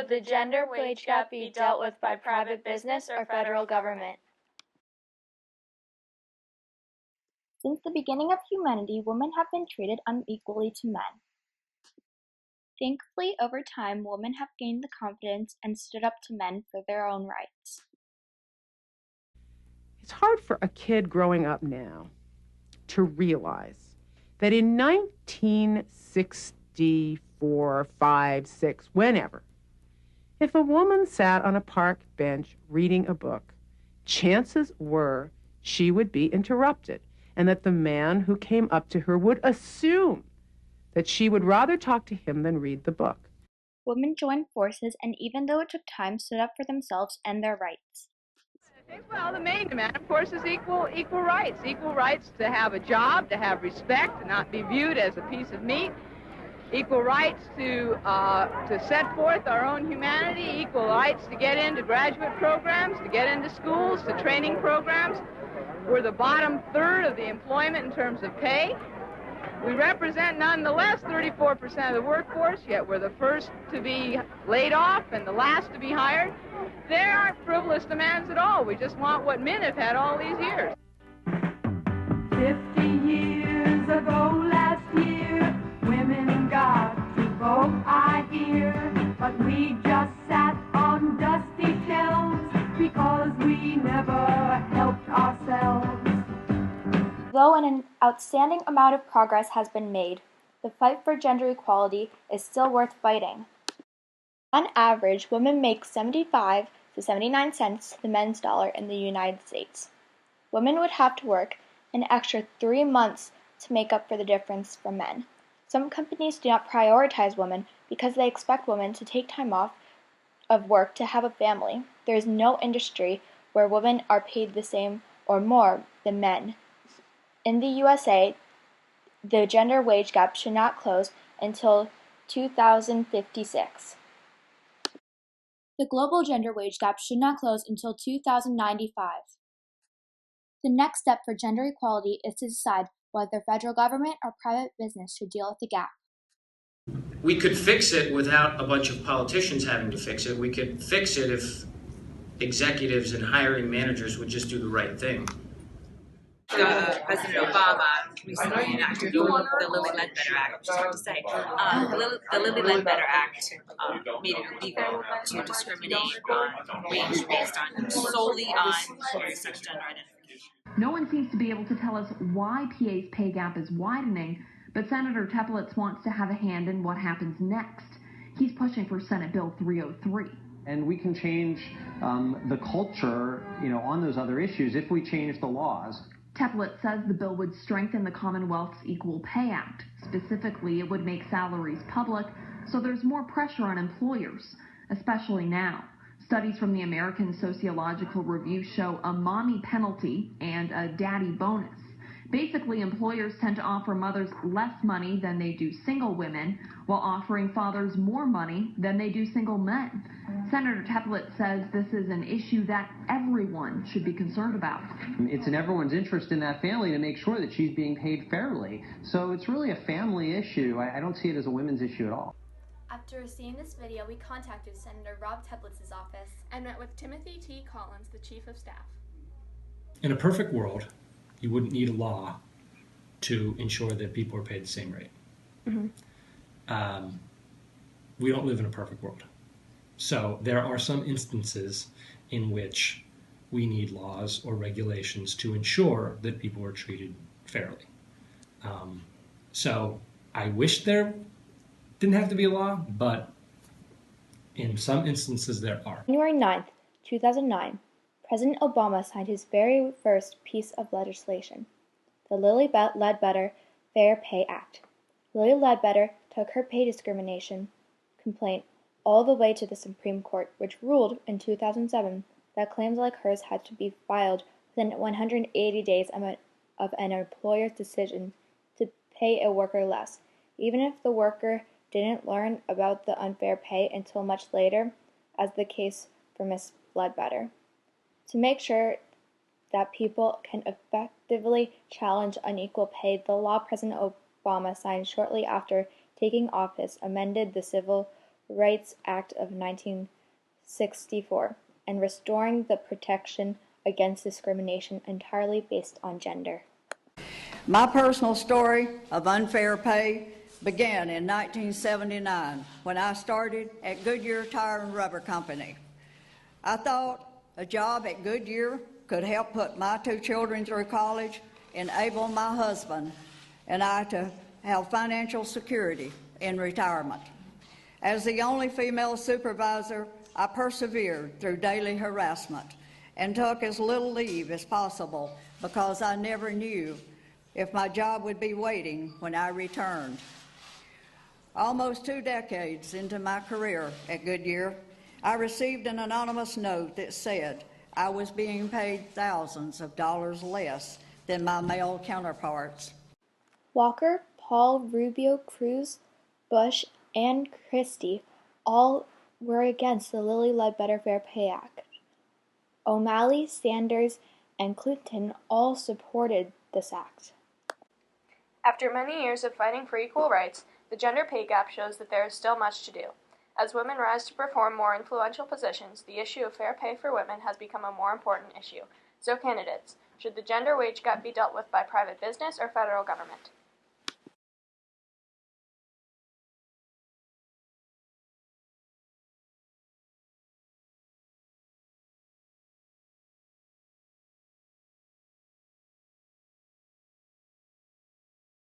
Should the gender wage gap be dealt with by private business or federal government? Since the beginning of humanity, women have been treated unequally to men. Thankfully, over time, women have gained the confidence and stood up to men for their own rights. It's hard for a kid growing up now to realize that in 1964, 5, 6, whenever, if a woman sat on a park bench reading a book, chances were she would be interrupted, and that the man who came up to her would assume that she would rather talk to him than read the book. Women joined forces, and even though it took time, stood up for themselves and their rights. Well, the main demand, of course, is equal rights. Equal rights to have a job, to have respect, to not be viewed as a piece of meat. Equal rights to set forth our own humanity. Equal rights to get into graduate programs, to get into schools, to training programs. We're the bottom third of the employment in terms of pay. We represent, nonetheless, 34% of the workforce, yet we're the first to be laid off and the last to be hired. There aren't frivolous demands at all. We just want what men have had all these years. 50 years ago last year, women got to vote, I hear. But we just sat on dusty shelves because we never helped ourselves. Though an outstanding amount of progress has been made, the fight for gender equality is still worth fighting. On average, women make 75 to 79 cents to the men's dollar in the United States. Women would have to work an extra 3 months to make up for the difference from men. Some companies do not prioritize women because they expect women to take time off of work to have a family. There is no industry where women are paid the same or more than men. In the USA, the gender wage gap should not close until 2056. The global gender wage gap should not close until 2095. The next step for gender equality is to decide whether federal government or private business should deal with the gap. We could fix it without a bunch of politicians having to fix it. We could fix it if executives and hiring managers would just do the right thing. President Obama recently enacted the Lilly Ledbetter Act, which is hard to say. The Lilly Ledbetter Act made it illegal to discriminate on wage based on solely on sex, gender identification. No one seems to be able to tell us why PA's pay gap is widening, but Senator Teplitz wants to have a hand in what happens next. He's pushing for Senate Bill 303. And we can change the culture, on those other issues if we change the laws. Teplitz says the bill would strengthen the Commonwealth's Equal Pay Act. Specifically, it would make salaries public, so there's more pressure on employers, especially now. Studies from the American Sociological Review show a mommy penalty and a daddy bonus. Basically, employers tend to offer mothers less money than they do single women, while offering fathers more money than they do single men. Senator Teplitz says this is an issue that everyone should be concerned about. It's in everyone's interest in that family to make sure that she's being paid fairly. So it's really a family issue. I don't see it as a women's issue at all. After seeing this video, we contacted Senator Rob Teplitz's office and met with Timothy T. Collins, the Chief of Staff. In a perfect world, you wouldn't need a law to ensure that people are paid the same rate. Mm-hmm. We don't live in a perfect world. So there are some instances in which we need laws or regulations to ensure that people are treated fairly. So I wish there didn't have to be a law, but in some instances there are. January 9th, 2009, President Obama signed his very first piece of legislation, the Lilly Ledbetter Fair Pay Act. Lilly Ledbetter took her pay discrimination complaint all the way to the Supreme Court, which ruled in 2007 that claims like hers had to be filed within 180 days of an employer's decision to pay a worker less, even if the worker didn't learn about the unfair pay until much later, as the case for Ms. Ledbetter. To make sure that people can effectively challenge unequal pay, the law President Obama signed shortly after taking office amended the Civil Rights Act of 1964 and restoring the protection against discrimination entirely based on gender. My personal story of unfair pay began in 1979 when I started at Goodyear Tire and Rubber Company. I thought a job at Goodyear could help put my 2 children through college, enable my husband and I to have financial security in retirement. As the only female supervisor, I persevered through daily harassment and took as little leave as possible because I never knew if my job would be waiting when I returned. Almost 2 decades into my career at Goodyear, I received an anonymous note that said I was being paid thousands of dollars less than my male counterparts. Walker, Paul, Rubio, Cruz, Bush, and Christie all were against the Lilly Ledbetter Fair Pay Act. O'Malley, Sanders, and Clinton all supported this act. After many years of fighting for equal rights, the gender pay gap shows that there is still much to do. As women rise to perform more influential positions, the issue of fair pay for women has become a more important issue. So candidates, should the gender wage gap be dealt with by private business or federal government?